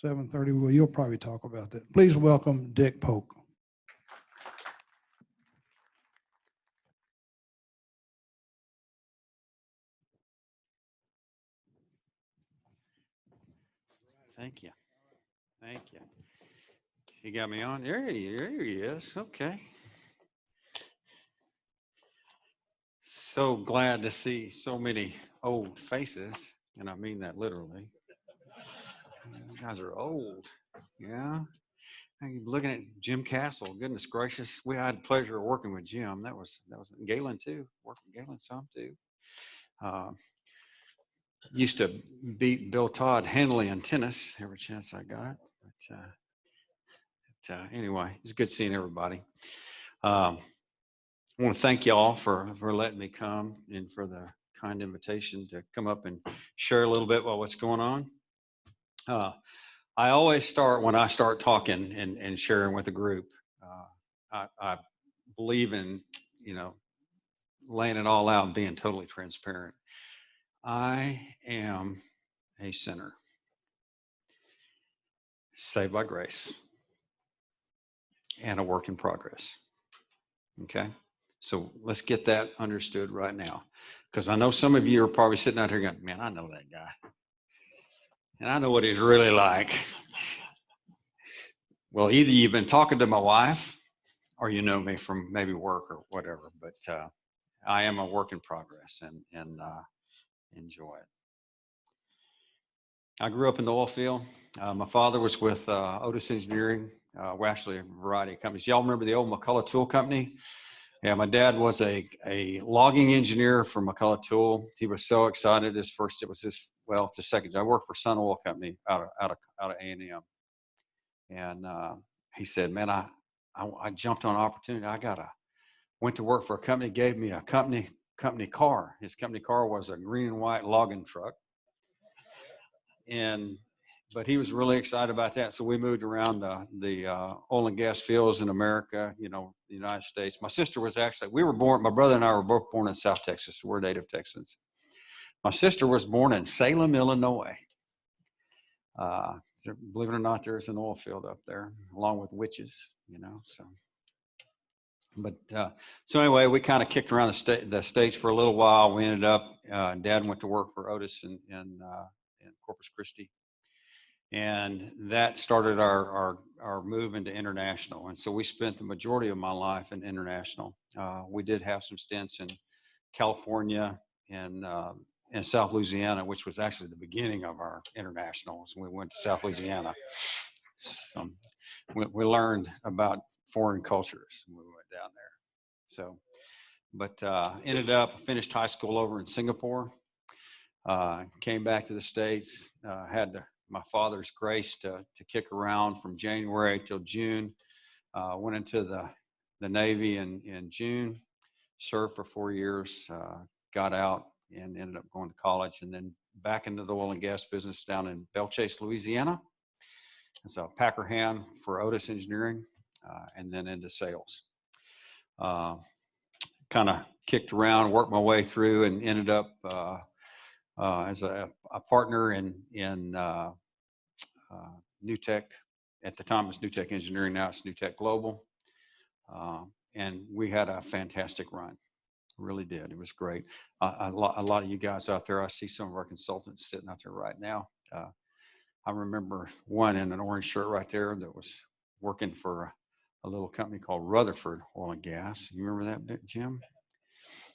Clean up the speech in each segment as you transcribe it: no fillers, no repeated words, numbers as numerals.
7:30. Well, you'll probably talk about that. Please welcome Dick Polk. Thank you. Thank you. You got me on? There he is. Okay. So glad to see so many old faces, and I mean that literally. You guys are old. Yeah. I'm looking at Jim Castle. Goodness gracious. We had the pleasure of working with Jim. That was Galen too. Worked with Galen some too. Used to beat Bill Todd handily in tennis every chance I got it. But anyway, it's good seeing everybody. I want to thank y'all for letting me come and for the kind invitation to come up and share a little bit about what's going on. I always start when I start talking and sharing with the group. I believe in, laying it all out and being totally transparent. I am a sinner, saved by grace, and a work in progress. Okay? So let's get that understood right now. Because I know some of you are probably sitting out here going, man, I know that guy. And I know what he's really like. Well, either you've been talking to my wife or you know me from maybe work or whatever. But I am a work in progress and enjoy it. I grew up in the oil field. My father was with Otis Engineering. We're actually a variety of companies. Y'all remember the old McCullough Tool Company? Yeah, my dad was a logging engineer for McCullough Tool. He was so excited. It's the second job. I worked for Sun Oil Company out of A&M. And he said, man, I jumped on an opportunity. Went to work for a company, gave me a company car. His company car was a green and white logging truck. But he was really excited about that. So we moved around the oil and gas fields in America, the United States. My sister was my brother and I were both born in South Texas. So we're native Texans. My sister was born in Salem, Illinois. Believe it or not, there's an oil field up there, along with witches, so. So anyway, we kind of kicked around the states for a little while. We ended up, Dad went to work for Otis in Corpus Christi. And that started our move into international. And so we spent the majority of my life in international. We did have some stints in California and South Louisiana, which was actually the beginning of our internationals. We went to South Louisiana. So we learned about foreign cultures when we went down there. So, but ended up, finished high school over in Singapore, came back to the States, had my father's grace to kick around from January till June. Went into the Navy in June, served for 4 years, got out and ended up going to college, and then back into the oil and gas business down in Belle-Chasse, Louisiana. As a packer hand for Otis Engineering, and then into sales. Kind of kicked around, worked my way through, and ended up as a partner in New Tech. At the time it was New Tech Engineering, now it's New Tech Global. And we had a fantastic run. Really did. It was great. A lot of you guys out there, I see some of our consultants sitting out there right now. I remember one in an orange shirt right there that was working for a little company called Rutherford Oil and Gas. You remember that bit, Jim?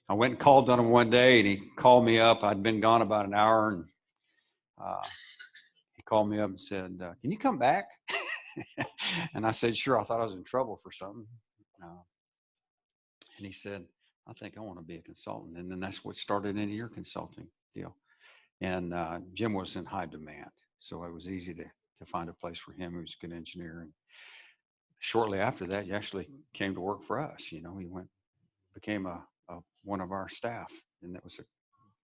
I went and called on him one day, and he called me up. I'd been gone about an hour, and he called me up and said, can you come back? And I said, sure. I thought I was in trouble for something. And he said, I think I want to be a consultant. And then that's what started into your consulting deal. And Jim was in high demand, so it was easy to find a place for him. He was a good engineer. And shortly after that, he actually came to work for us. He became one of our staff. And that was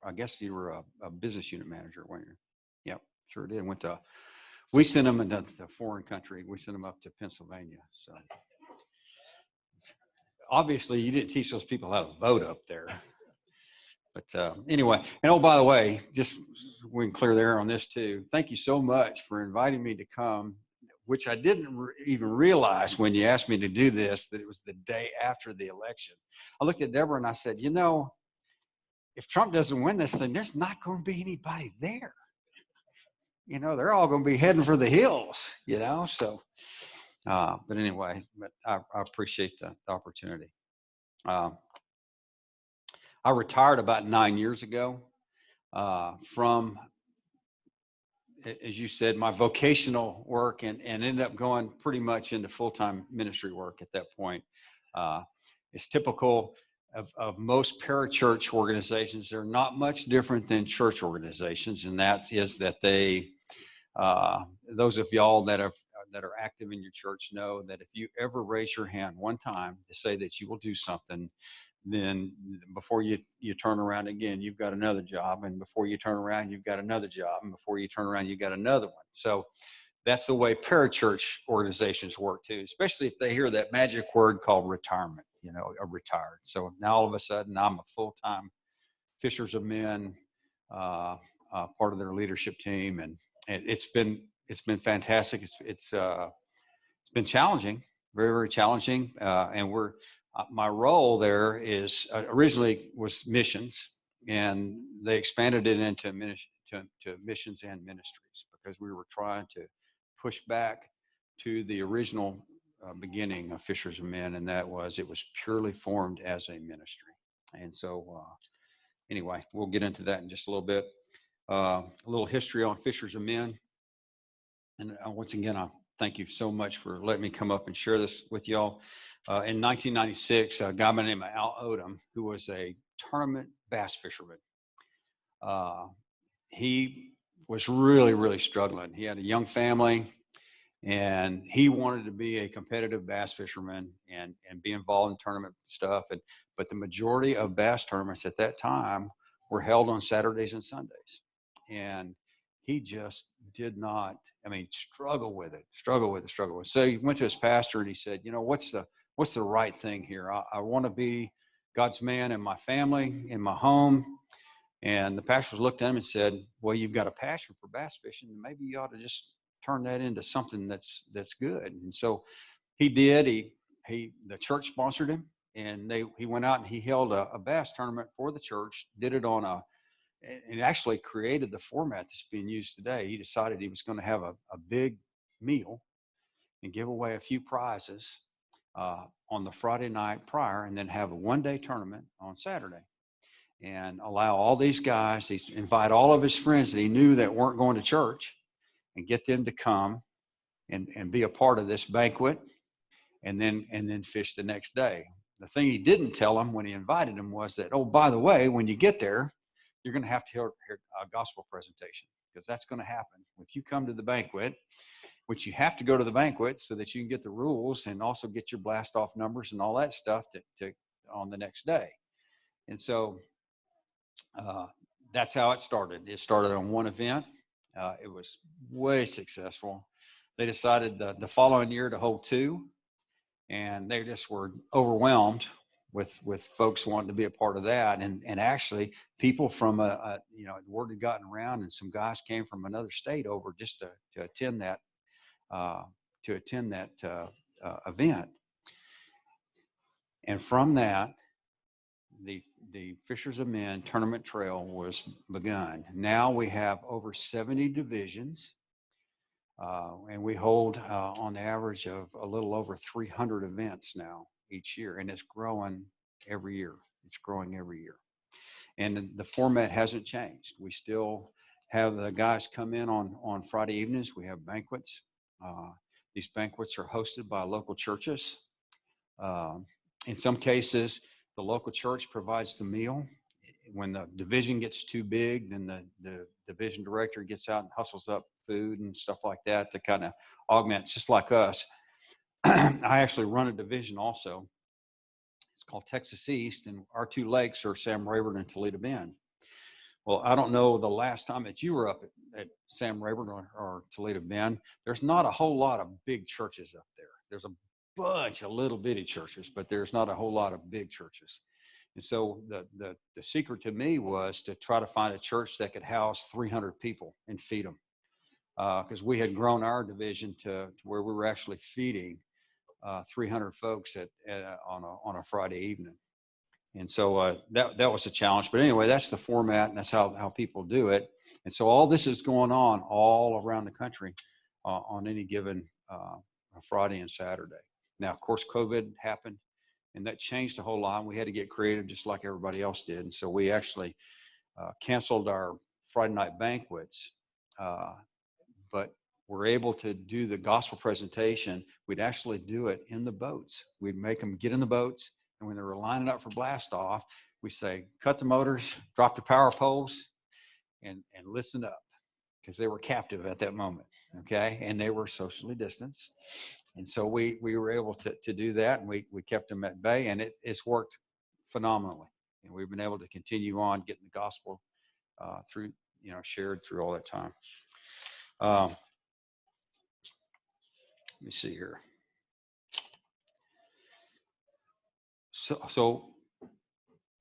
I guess you were a business unit manager, weren't you? Yep, sure did. We sent him into the foreign country. We sent him up to Pennsylvania. So obviously you didn't teach those people how to vote up there. But anyway, and oh, by the way, just we can clear the air on this too. Thank you so much for inviting me to come, which I didn't even realize when you asked me to do this, that it was the day after the election. I looked at Deborah and I said, you know, if Trump doesn't win this thing, there's not going to be anybody there. You know, they're all going to be heading for the hills, you know, so, but anyway, but I appreciate the opportunity. I retired about 9 years ago from, as you said, my vocational work and ended up going pretty much into full-time ministry work at that point. It's typical of most parachurch organizations. They're not much different than church organizations, and that is that they, those of y'all that are active in your church know that if you ever raise your hand one time to say that you will do something, then before you turn around again, you've got another job, and before you turn around, you've got another job, and before you turn around, you've got another one. So that's the way parachurch organizations work too, especially if they hear that magic word called retirement, you know, or retired. So now all of a sudden I'm a full-time Fishers of Men, part of their leadership team, and it's been fantastic. It's been challenging, very, very challenging, and we're my role there is originally was missions, and they expanded it into to missions and ministries because we were trying to push back to the original beginning of Fishers of Men, and that was it was purely formed as a ministry. And so anyway, we'll get into that in just a little bit. A little history on Fishers of Men. And once again, I thank you so much for letting me come up and share this with y'all. In 1996, a guy by the name of Al Odom, who was a tournament bass fisherman, he was really, really struggling. He had a young family, and he wanted to be a competitive bass fisherman and be involved in tournament stuff. But the majority of bass tournaments at that time were held on Saturdays and Sundays. And he just did not, struggle with it. So he went to his pastor and he said, you know, what's the right thing here? I want to be God's man in my family, in my home. And the pastor looked at him and said, well, you've got a passion for bass fishing, and maybe you ought to just turn that into something that's good. And so he did. The church sponsored him, and he went out and he held a bass tournament for the church, did it and actually created the format that's being used today. He decided he was going to have a big meal and give away a few prizes on the Friday night prior, and then have a one-day tournament on Saturday, and allow all these guys, invite all of his friends that he knew that weren't going to church, and get them to come and be a part of this banquet, and then fish the next day. The thing he didn't tell them when he invited them was that, oh, by the way, when you get there, you're going to have to hear a gospel presentation, because that's going to happen. If you come to the banquet, which you have to go to the banquet so that you can get the rules and also get your blast off numbers and all that stuff to on the next day. And so that's how it started. It started on one event. It was way successful. They decided the following year to hold two, and they just were overwhelmed with folks wanting to be a part of that. And actually people from the word had gotten around, and some guys came from another state over just to attend that event. And from that, the Fishers of Men tournament trail was begun. Now we have over 70 divisions, and we hold on the average of a little over 300 events now each year, and it's growing every year. It's growing every year. And the format hasn't changed. We still have the guys come in on Friday evenings. We have banquets. These banquets are hosted by local churches. In some cases, the local church provides the meal. When the division gets too big, then the division director gets out and hustles up food and stuff like that to kind of augment. It's just like us. I actually run a division also. It's called Texas East, and our two lakes are Sam Rayburn and Toledo Bend. Well, I don't know the last time that you were up at Sam Rayburn or Toledo Bend. There's not a whole lot of big churches up there. There's a bunch of little bitty churches, but there's not a whole lot of big churches. And so the secret to me was to try to find a church that could house 300 people and feed them. Because we had grown our division to where we were actually feeding 300 folks on a Friday evening. And so that was a challenge. But anyway, that's the format, and that's how people do it. And so all this is going on all around the country on any given Friday and Saturday. Now, of course, COVID happened, and that changed a whole lot. We had to get creative just like everybody else did. And so we actually canceled our Friday night banquets, but we're able to do the gospel presentation. We'd actually do it in the boats. We'd make them get in the boats, and when they were lining up for blast off, we say, cut the motors, drop the power poles, and listen up, because they were captive at that moment, okay? And they were socially distanced. And so we were able to do that, and we kept them at bay, and it's worked phenomenally. And we've been able to continue on getting the gospel through, shared through all that time. Let me see here. So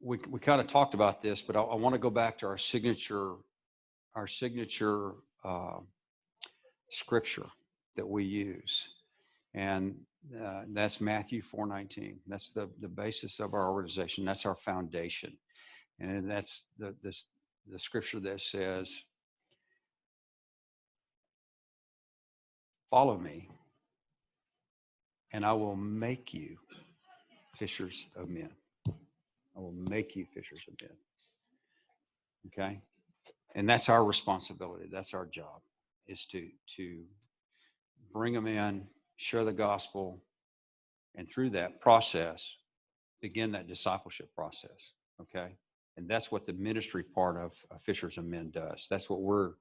we kind of talked about this, but I want to go back to our signature scripture that we use, and that's Matthew 4:19. That's the basis of our organization. That's our foundation, and that's the scripture that says, "Follow me, and I will make you fishers of men." I will make you fishers of men. Okay? And that's our responsibility. That's our job, is to bring them in, share the gospel, and through that process, begin that discipleship process. Okay? And that's what the ministry part of Fishers of Men does. That's what we're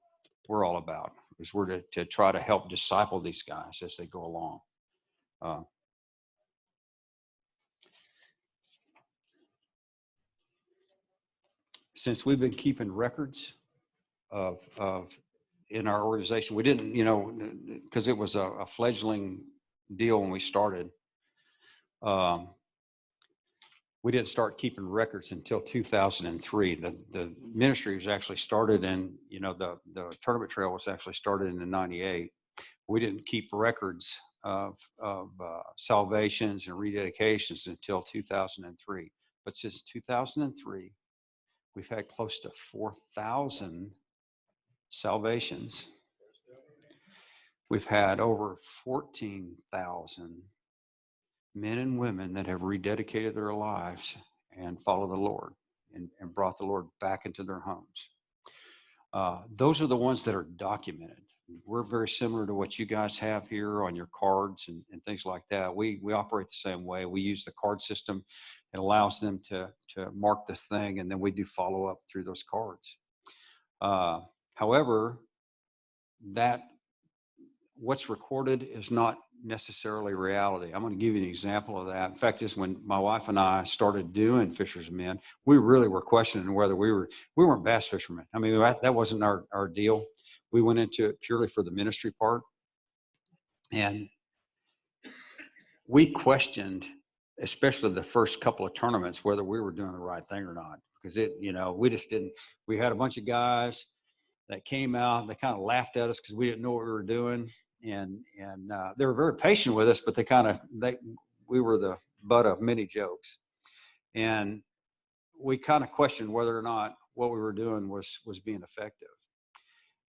all about, is we're to try to help disciple these guys as they go along. Since we've been keeping records of in our organization, we didn't, because it was a fledgling deal when we started. We didn't start keeping records until 2003. The ministry was actually started in, the tournament trail was actually started in 98. We didn't keep records of salvations and rededications until 2003. But since 2003, we've had close to 4,000 salvations. We've had over 14,000 men and women that have rededicated their lives and followed the Lord and brought the Lord back into their homes. Those are the ones that are documented. We're very similar to what you guys have here on your cards and things like that. We operate the same way. We use the card system. It allows them to mark this thing, and then we do follow up through those cards. However, that what's recorded is not necessarily reality. I'm going to give you an example of that. In fact, is when my wife and I started doing Fishers of Men, we really were questioning whether we weren't bass fishermen. I mean, that wasn't our deal. We went into it purely for the ministry part, and we questioned, especially the first couple of tournaments, whether we were doing the right thing or not, because we just didn't. We had a bunch of guys that came out. They kind of laughed at us because we didn't know what we were doing, and they were very patient with us, but we were the butt of many jokes, and we kind of questioned whether or not what we were doing was being effective.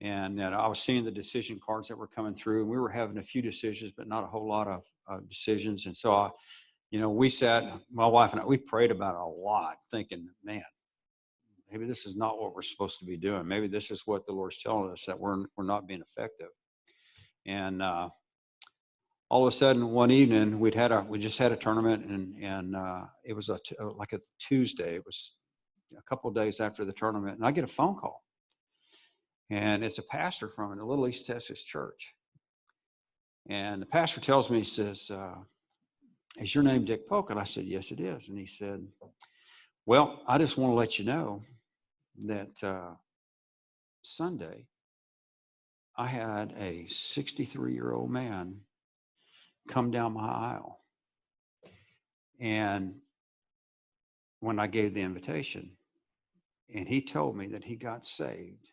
And I was seeing the decision cards that were coming through, and we were having a few decisions, but not a whole lot of decisions. And so we sat, my wife and I, we prayed about it a lot, thinking, man, maybe this is not what we're supposed to be doing. Maybe this is what the Lord's telling us, that we're not being effective. And all of a sudden, one evening, we just had a tournament, and it was like a Tuesday. It was a couple of days after the tournament, and I get a phone call, and it's a pastor from a little East Texas church. And the pastor tells me, he says, "Is your name Dick Polk?" And I said, "Yes, it is." And he said, "Well, I just want to let you know that Sunday, I had a 63-year-old man come down my aisle. And when I gave the invitation, and he told me that he got saved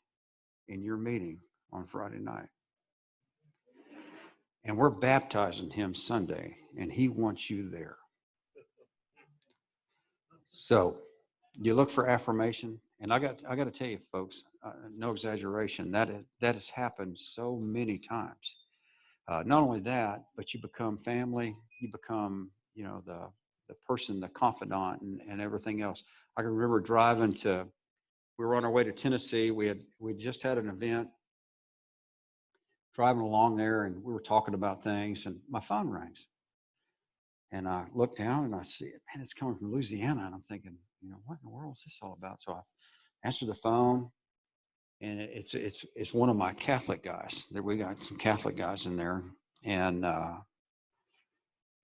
in your meeting on Friday night. And we're baptizing him Sunday, and he wants you there. So you look for affirmation. And I got to tell you, folks, no exaggeration, that has happened so many times. Not only that, but you become family. You become, the person, the confidant, and everything else. I can remember we were on our way to Tennessee. We just had an event, driving along there, and we were talking about things, and my phone rings. And I look down and I see it. Man, it's coming from Louisiana. And I'm thinking, what in the world is this all about? So I answer the phone, and it's one of my Catholic guys. We got some Catholic guys in there, and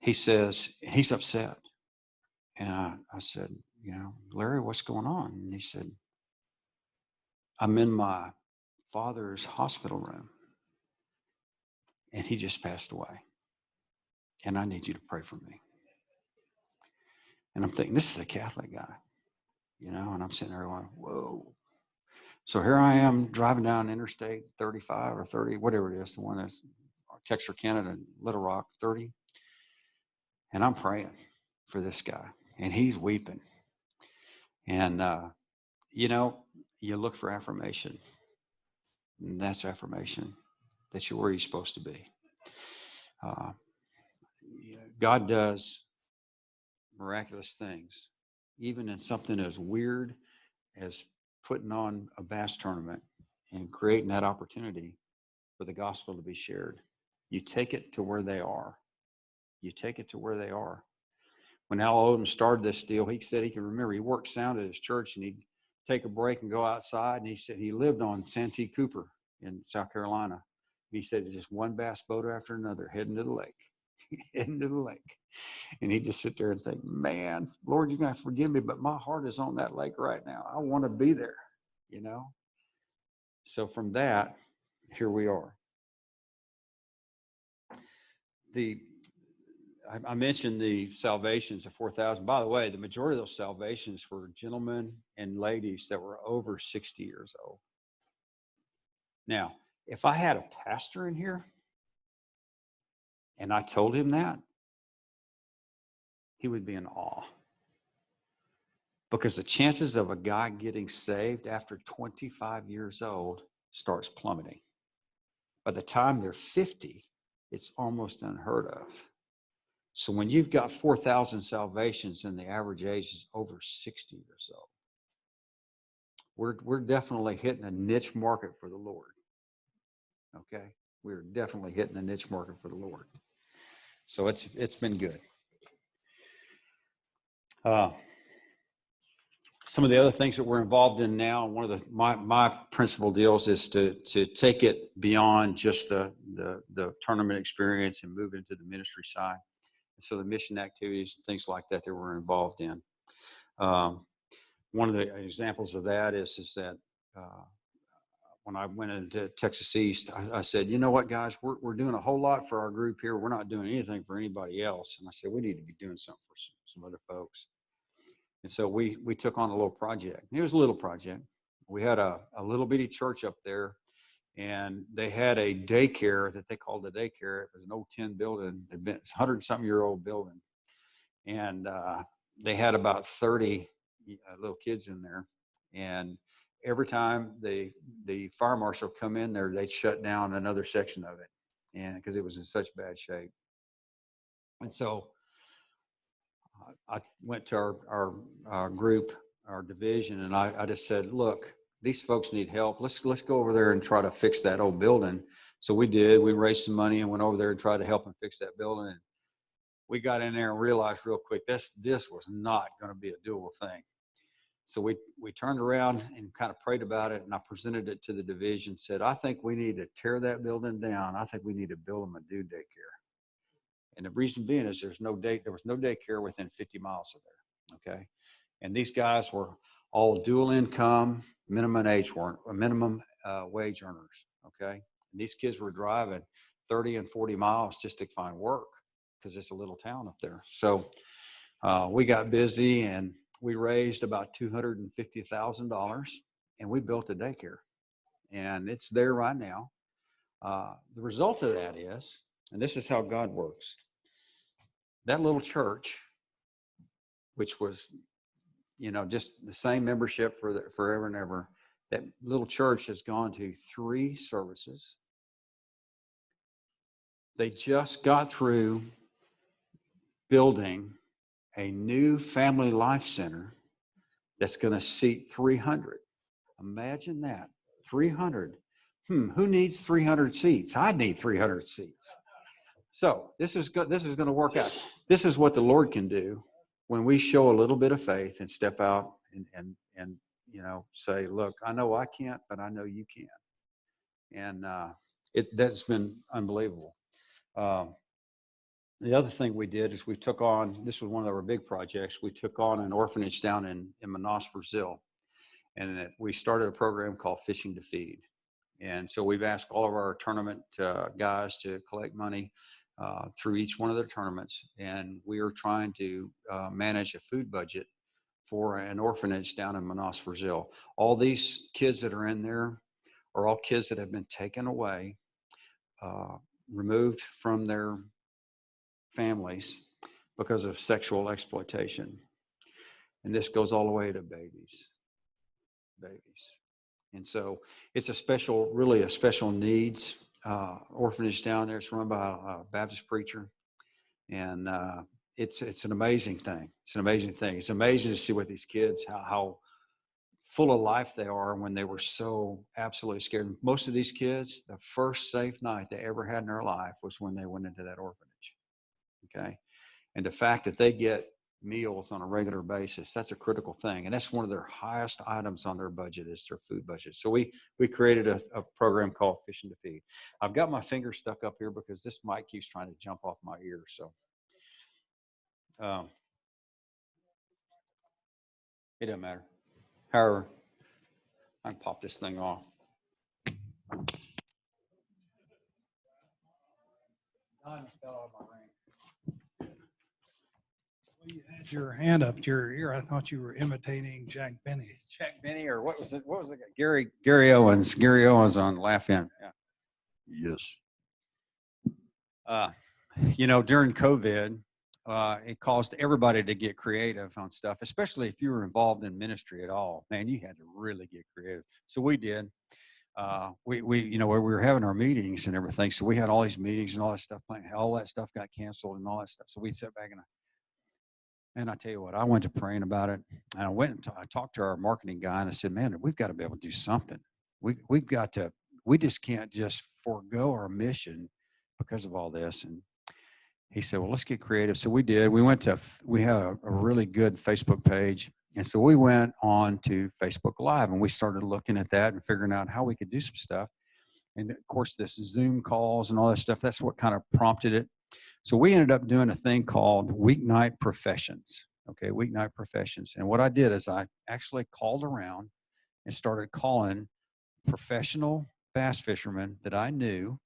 he says he's upset. And I said, Larry, what's going on? And he said, I'm in my father's hospital room, and he just passed away, and I need you to pray for me. And I'm thinking, this is a Catholic guy, and I'm sitting there going, whoa. So here I am driving down Interstate 35 or 30, whatever it is, the one that's Texarkana, Little Rock 30. And I'm praying for this guy, and he's weeping. And, you look for affirmation. And that's affirmation that you're where you're supposed to be. God does miraculous things, even in something as weird as putting on a bass tournament and creating that opportunity for the gospel to be shared. You take it to where they are. You take it to where they are. When Al Odom started this deal, he said he can remember he worked sound at his church, and he'd take a break and go outside. And he said he lived on Santee Cooper in South Carolina. He said it's just one bass boat after another heading to the lake, heading to the lake. And he'd just sit there and think, man, Lord, you're going to forgive me, but my heart is on that lake right now. I want to be there, So from that, here we are. I mentioned the salvations of 4,000. By the way, the majority of those salvations were gentlemen and ladies that were over 60 years old. Now, if I had a pastor in here and I told him that, he would be in awe. Because the chances of a guy getting saved after 25 years old starts plummeting. By the time they're 50, it's almost unheard of. So when you've got 4,000 salvations and the average age is over 60 years old, we're definitely hitting a niche market for the Lord. Okay? We're definitely hitting a niche market for the Lord. So it's been good. Some of the other things that we're involved in now, one of my principal deals is to take it beyond just the tournament experience and move into the ministry side. So the mission activities and things like that we're involved in. One of the examples of that is that when I went into Texas East, I said, you know what, guys, we're doing a whole lot for our group here. We're not doing anything for anybody else. And I said, we need to be doing something for some other folks. And so we took on a little project. It was a little project. We had a little bitty church up there, and they had a daycare that they called the daycare. It was an old tin building. It's a 100-something-year-old building. And they had about 30 little kids in there. And every time the fire marshal come in there, they'd shut down another section of it, and because it was in such bad shape. And so I went to our group, our division, and I just said, look, these folks need help. Let's go over there and try to fix that old building. So we did. We raised some money and went over there and tried to help them fix that building. And we got in there and realized real quick this was not going to be a doable thing. So we turned around and kind of prayed about it, and I presented it to the division, said, I think we need to tear that building down. I think we need to build them a new daycare. And the reason being is there was no daycare within 50 miles of there, okay? And these guys were all dual income, minimum wage earners, okay? And these kids were driving 30 and 40 miles just to find work because it's a little town up there. So we got busy, and we raised about $250,000, and we built a daycare, and it's there right now. The result of that is, and this is how God works, that little church, which was, just the same membership for forever and ever, that little church has gone to 3 services. They just got through building a new family life center that's going to seat 300. Imagine that, 300. Who needs 300 seats? I need 300 seats. So this is good. This is going to work out. This is what the Lord can do when we show a little bit of faith and step out and say, look, I know I can't, but I know you can. And that's been unbelievable. The other thing we did is we took on, this was one of our big projects, we took on an orphanage down in Manaus, Brazil. And we started a program called Fishing to Feed. And so we've asked all of our tournament guys to collect money through each one of their tournaments. And we are trying to manage a food budget for an orphanage down in Manaus, Brazil. All these kids that are in there are all kids that have been taken away, removed from their families because of sexual exploitation. And this goes all the way to babies. And so it's really a special needs orphanage down there. It's run by a Baptist preacher. And it's an amazing thing. It's an amazing thing. It's amazing to see what these kids, how full of life they are when they were so absolutely scared. Most of these kids, the first safe night they ever had in their life was when they went into that orphanage. Okay. And the fact that they get meals on a regular basis, that's a critical thing. And that's one of their highest items on their budget is their food budget. So we created a program called Fishing to Feed. I've got my finger stuck up here because this mic keeps trying to jump off my ear. So it doesn't matter. However, I can pop this thing off. You had your hand up to your ear. I thought you were imitating Jack Benny. Jack Benny, or what was it? What was it? Gary Owens. Gary Owens on Laugh In. Yeah. Yes. During COVID, it caused everybody to get creative on stuff, especially if you were involved in ministry at all. Man, you had to really get creative. So we did. We where we were having our meetings and everything. So we had all these meetings and all that stuff. All that stuff got canceled and all that stuff. So we sat back and I tell you what, I went to praying about it, and I went and I talked to our marketing guy, and I said, man, we've got to be able to do something. We just can't just forego our mission because of all this. And he said, well, let's get creative. So we did. We have a really good Facebook page. And so we went on to Facebook Live, and we started looking at that and figuring out how we could do some stuff. And of course, this Zoom calls and all that stuff, that's what kind of prompted it. So we ended up doing a thing called Weeknight Professions. Okay, Weeknight Professions. And what I did is I actually called around and started calling professional bass fishermen that I knew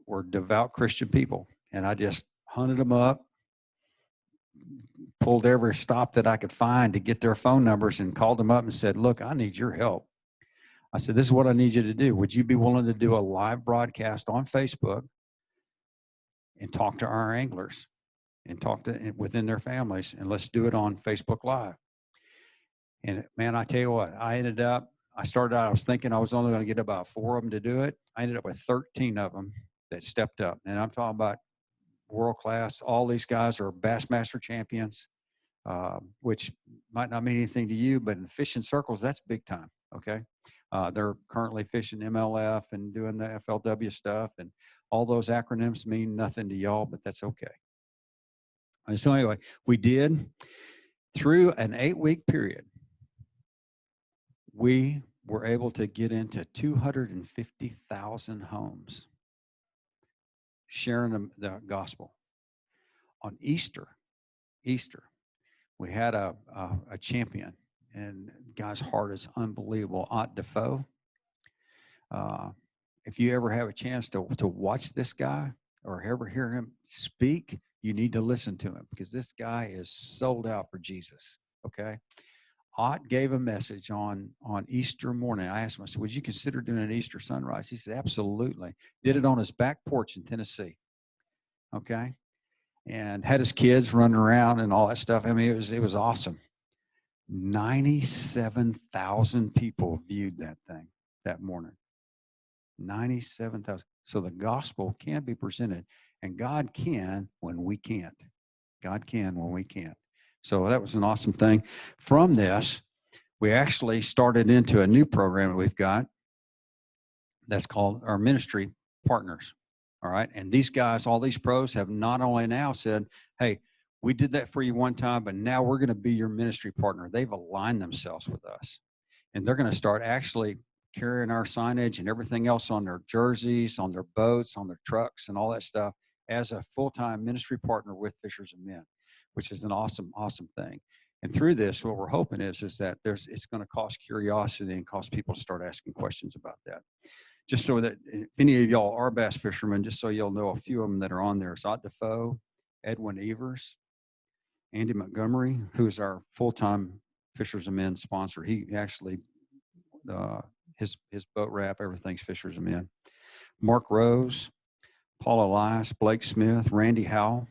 were devout Christian people. And I just hunted them up, pulled every stop that I could find to get their phone numbers and called them up and said, look, I need your help. I said, this is what I need you to do. Would you be willing to do a live broadcast on Facebook and talk to our anglers and talk to within their families, and let's do it on Facebook Live? And man, I tell you what, I started out, I was thinking I was only going to get about 4 of them to do it. I ended up with 13 of them that stepped up. And I'm talking about world class. All these guys are Bassmaster champions, which might not mean anything to you, but in fishing circles, that's big time. Okay. They're currently fishing MLF and doing the FLW stuff, and all those acronyms mean nothing to y'all, but that's okay. And so anyway, we did, through an 8-week period, we were able to get into 250,000 homes sharing the gospel. On Easter, we had a champion, and the guy's heart is unbelievable, Aunt Defoe. If you ever have a chance to watch this guy or ever hear him speak, you need to listen to him, because this guy is sold out for Jesus. Okay. Ott gave a message on Easter morning. I asked him, I said, would you consider doing an Easter sunrise? He said, absolutely. Did it on his back porch in Tennessee. Okay. And had his kids running around and all that stuff. I mean, it was awesome. 97,000 people viewed that thing that morning. 97,000. So the gospel can be presented, and God can when we can't. God can when we can't. So that was an awesome thing. From this, we actually started into a new program that we've got that's called our ministry partners. All right. And these guys, all these pros have not only now said, hey, we did that for you one time, but now we're going to be your ministry partner. They've aligned themselves with us. And they're going to start actually carrying our signage and everything else on their jerseys, on their boats, on their trucks, and all that stuff as a full-time ministry partner with Fishers of Men, which is an awesome, awesome thing. And through this, what we're hoping is that it's going to cause curiosity and cause people to start asking questions about that. Just so that if any of y'all are bass fishermen, just so you'll know a few of them that are on there. Ott Defoe, Edwin Evers, Andy Montgomery, who's our full-time Fishers of Men sponsor. He actually, his boat wrap, everything's Fishers of Men. Mark Rose, Paul Elias, Blake Smith, Randy Howell,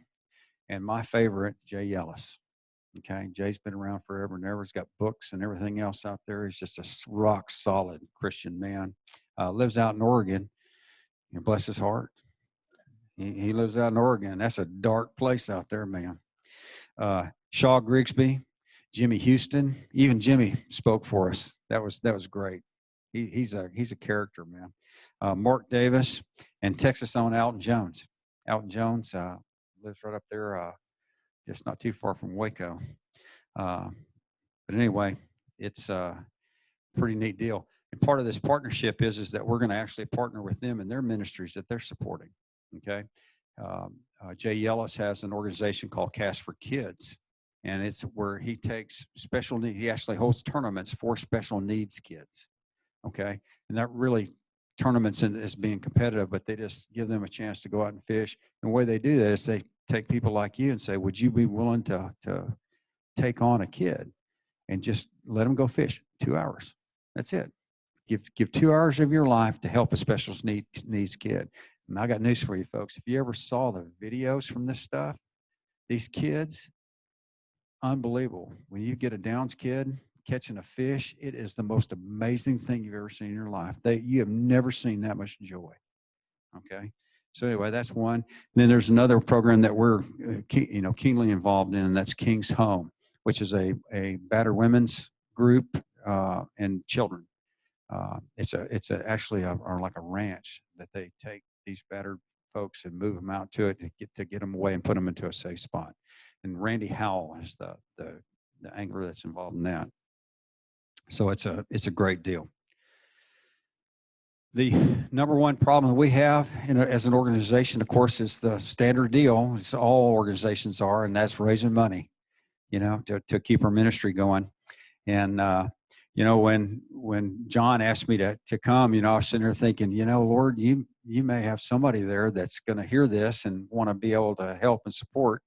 and my favorite, Jay Ellis. Okay, Jay's been around forever and ever. He's got books and everything else out there. He's just a rock solid Christian man. Lives out in Oregon. And bless his heart. He lives out in Oregon. That's a dark place out there, man. Shaw Grigsby, Jimmy Houston, even Jimmy spoke for us. That was great. He's a character, man. Mark Davis and Texas own Alton Jones. Alton Jones lives right up there, just not too far from Waco. But anyway, it's a pretty neat deal. And part of this partnership is that we're going to actually partner with them in their ministries that they're supporting. Okay. Jay Ellis has an organization called Cast for Kids, and it's where he takes special need. He actually hosts tournaments for special needs kids. Okay. And that really tournaments as being competitive, but they just give them a chance to go out and fish. And the way they do that is they take people like you and say, would you be willing to take on a kid and just let them go fish 2 hours? That's it. Give 2 hours of your life to help a special needs kid. And I got news for you folks. If you ever saw the videos from this stuff, these kids, unbelievable. When you get a Downs kid catching a fish, it is the most amazing thing you've ever seen in your life. You have never seen that much joy. Okay. So anyway, that's one. And then there's another program that we're keenly involved in, and that's King's Home, which is a battered women's group and children. It's actually like a ranch that they take these battered folks and move them out to it to get them away and put them into a safe spot. And Randy Howell is the angler that's involved in that. So it's a great deal. The number one problem that we have as an organization, of course, is the standard deal. It's all organizations are, and that's raising money, to keep our ministry going. And when John asked me to come, I was sitting there thinking, Lord, you may have somebody there that's going to hear this and want to be able to help and support.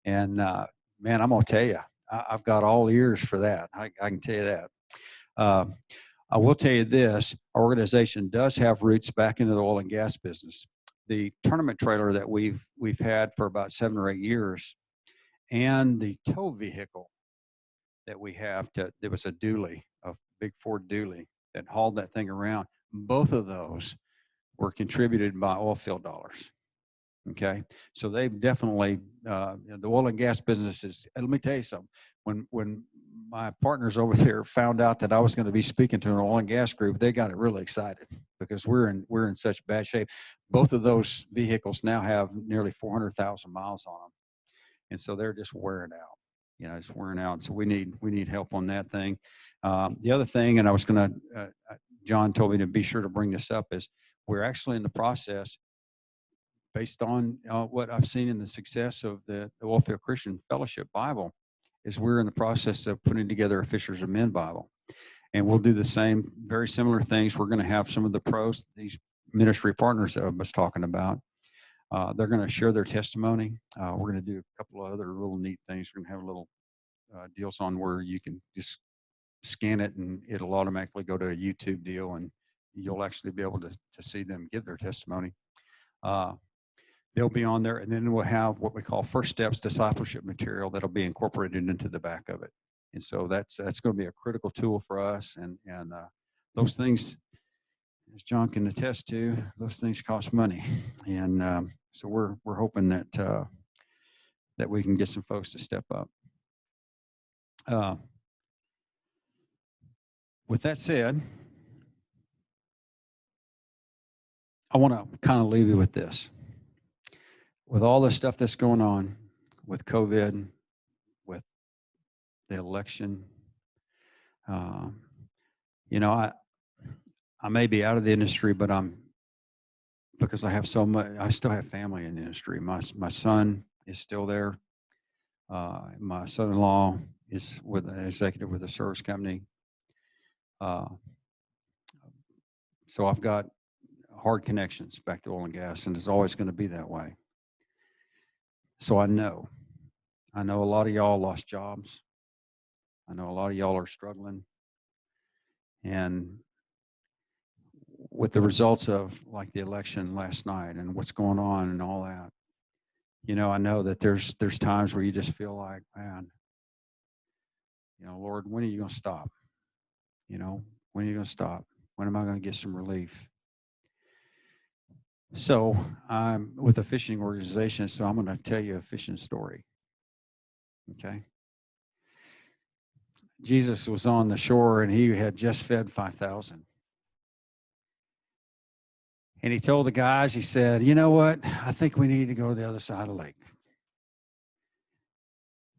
And man, I'm going to tell you, I've got all ears for that. I can tell you that. I will tell you this, our organization does have roots back into the oil and gas business. The tournament trailer that we've had for about 7 or 8 years, and the tow vehicle that we have there was a dually, a big Ford dually that hauled that thing around. Both of those were contributed by oil field dollars. Okay. So they've definitely, the oil and gas business is, let me tell you something, when my partners over there found out that I was going to be speaking to an oil and gas group, they got really excited because we're in such bad shape. Both of those vehicles now have nearly 400,000 miles on them. And so they're just wearing out. It's wearing out. So we need help on that thing. The other thing, and I was going to, John told me to be sure to bring this up, is we're actually in the process, based on what I've seen in the success of the Oilfield Christian Fellowship Bible, is we're in the process of putting together a Fishers of Men Bible. And we'll do the same, very similar things. We're going to have some of the pros, these ministry partners that I was talking about. They're going to share their testimony. We're going to do a couple of other little neat things. We're going to have a little deals on where you can just scan it and it'll automatically go to a YouTube deal, and you'll actually be able to see them give their testimony. They'll be on there, and then we'll have what we call First Steps discipleship material that'll be incorporated into the back of it. And so that's going to be a critical tool for us. And those things, as John can attest to, those things cost money. And so we're hoping that that we can get some folks to step up. With that said, I want to kind of leave you with this. With all the stuff that's going on with COVID, with the election, you know, I may be out of the industry, but because I have so much, I still have family in the industry. My son is still there. My son-in-law is with an executive with a service company. So I've got hard connections back to oil and gas, and it's always going to be that way. So I know a lot of y'all lost jobs. I know a lot of y'all are struggling. And with the results of like the election last night and what's going on and all that, you know, I know that there's times where you just feel like, man, you know, Lord, when are you going to stop? You know, when are you going to stop? When am I going to get some relief? So I'm with a fishing organization, so I'm going to tell you a fishing story. Okay. Jesus was on the shore and he had just fed 5,000. And he told the guys, he said, you know what? I think we need to go to the other side of the lake.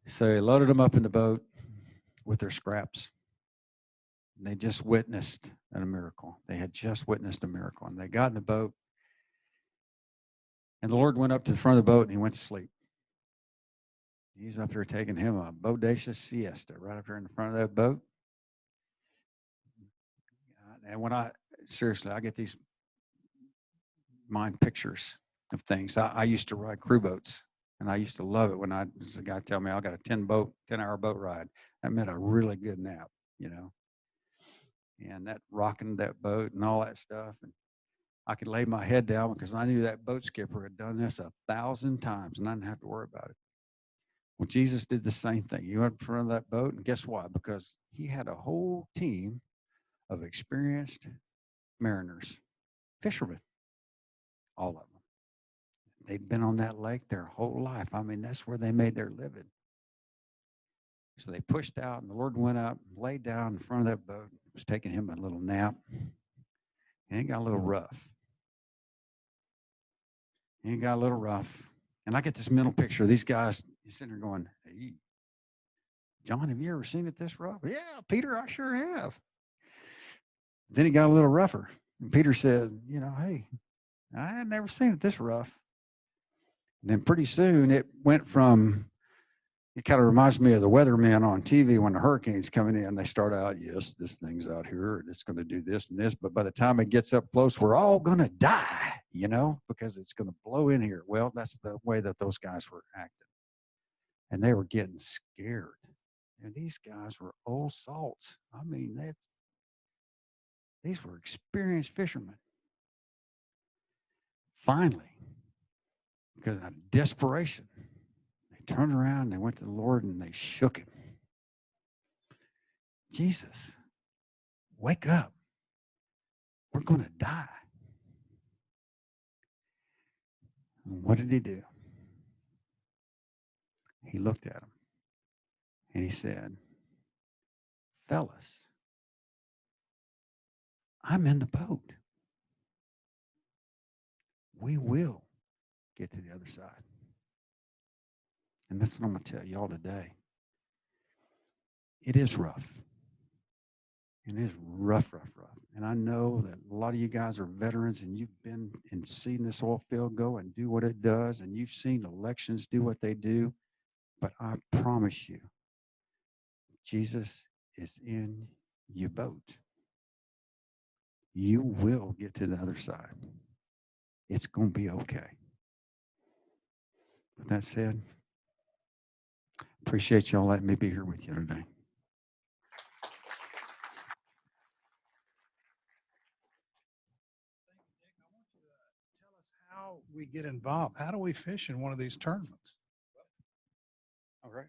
So he loaded them up in the boat with their scraps. And they just witnessed a miracle. They had just witnessed a miracle. And they got in the boat. And the Lord went up to the front of the boat and he went to sleep. He's up there taking him a bodacious siesta right up there in the front of that boat. And when I get these mind pictures of things. I used to ride crew boats, and I used to love it when there's a guy tell me I got a 10-hour boat ride. That meant a really good nap, you know. And that rocking that boat and all that stuff. And I could lay my head down because I knew that boat skipper had done this 1,000 times and I didn't have to worry about it. Well, Jesus did the same thing. He went in front of that boat, and guess what? Because he had a whole team of experienced mariners, fishermen, all of them. They'd been on that lake their whole life. I mean, that's where they made their living. So they pushed out, and the Lord went up, laid down in front of that boat, was taking him a little nap, and it got a little rough. And I get this mental picture of these guys sitting there going, hey, John, have you ever seen it this rough? Yeah, Peter, I sure have. Then it got a little rougher. And Peter said, you know, hey, I had never seen it this rough. And then pretty soon it went from, it kind of reminds me of the weathermen on TV when the hurricane's coming in. They start out, yes, this thing's out here, and it's going to do this and this. But by the time it gets up close, we're all going to die, you know, because it's going to blow in here. Well, that's the way that those guys were acting. And they were getting scared. And these guys were old salts. I mean, these were experienced fishermen. Finally, because of desperation, they turned around, they went to the Lord, and they shook him. Jesus, wake up. We're going to die. And what did he do? He looked at them and he said, fellas, I'm in the boat. We will get to the other side. And that's what I'm going to tell y'all today. It is rough. It is rough. And I know that a lot of you guys are veterans and you've been and seen this oil field go and do what it does, and you've seen elections do what they do. But I promise you, Jesus is in your boat. You will get to the other side. It's going to be okay. With that said, Appreciate y'all letting me be here with you today. Tell us how we get involved. How do we fish in one of these tournaments? All right.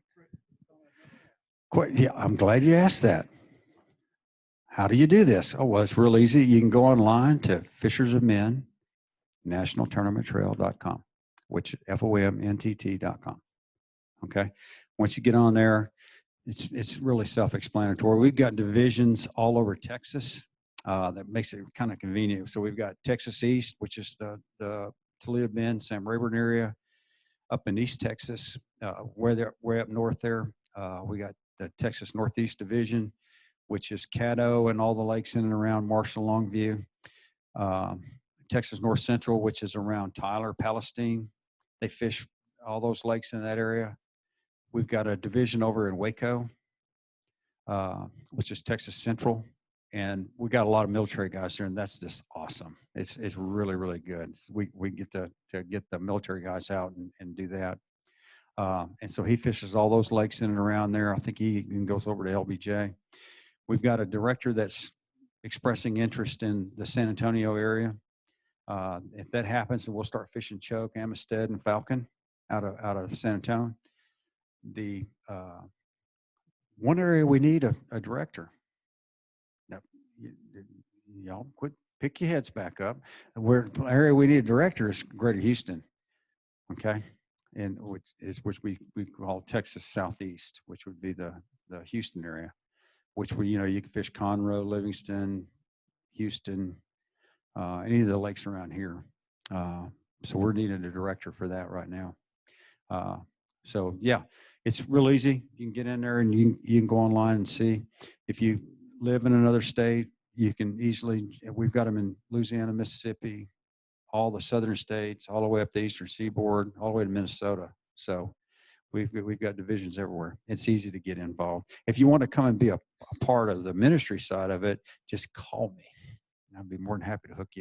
Quite, yeah, I'm glad you asked that. How do you do this? Oh, well, it's real easy. You can go online to Fishers of Men, nationaltournamenttrail.com, which FOMNTT.com. Okay. Once you get on there, it's really self-explanatory. We've got divisions all over Texas. That makes it kind of convenient. So we've got Texas East, which is the Toledo Bend, Sam Rayburn area. Up in East Texas, where they're way up north there, we got the Texas Northeast Division, which is Caddo and all the lakes in and around Marshall, Longview. Texas North Central, which is around Tyler, Palestine. They fish all those lakes in that area. We've got a division over in Waco, which is Texas Central. And we got a lot of military guys there, and that's just awesome. It's really, really good. We get to get the military guys out and do that. And so he fishes all those lakes in and around there. I think he even goes over to LBJ. We've got a director that's expressing interest in the San Antonio area. If that happens, then we'll start fishing choke, Amistad, and Falcon out of San Antonio. The one area we need a director. Now, y'all quit, pick your heads back up. Where the area we need a director is Greater Houston, okay, and which we call Texas Southeast, which would be the Houston area, which you can fish Conroe, Livingston, Houston, any of the lakes around here. So we're needing a director for that right now. So yeah, it's real easy. You can get in there and you can go online and see. If you live in another state, you can easily, we've got them in Louisiana, Mississippi, all the southern states, all the way up the eastern seaboard, all the way to Minnesota. So we've got divisions everywhere. It's easy to get involved. If you want to come and be a part of the ministry side of it, just call me. I'd be more than happy to hook you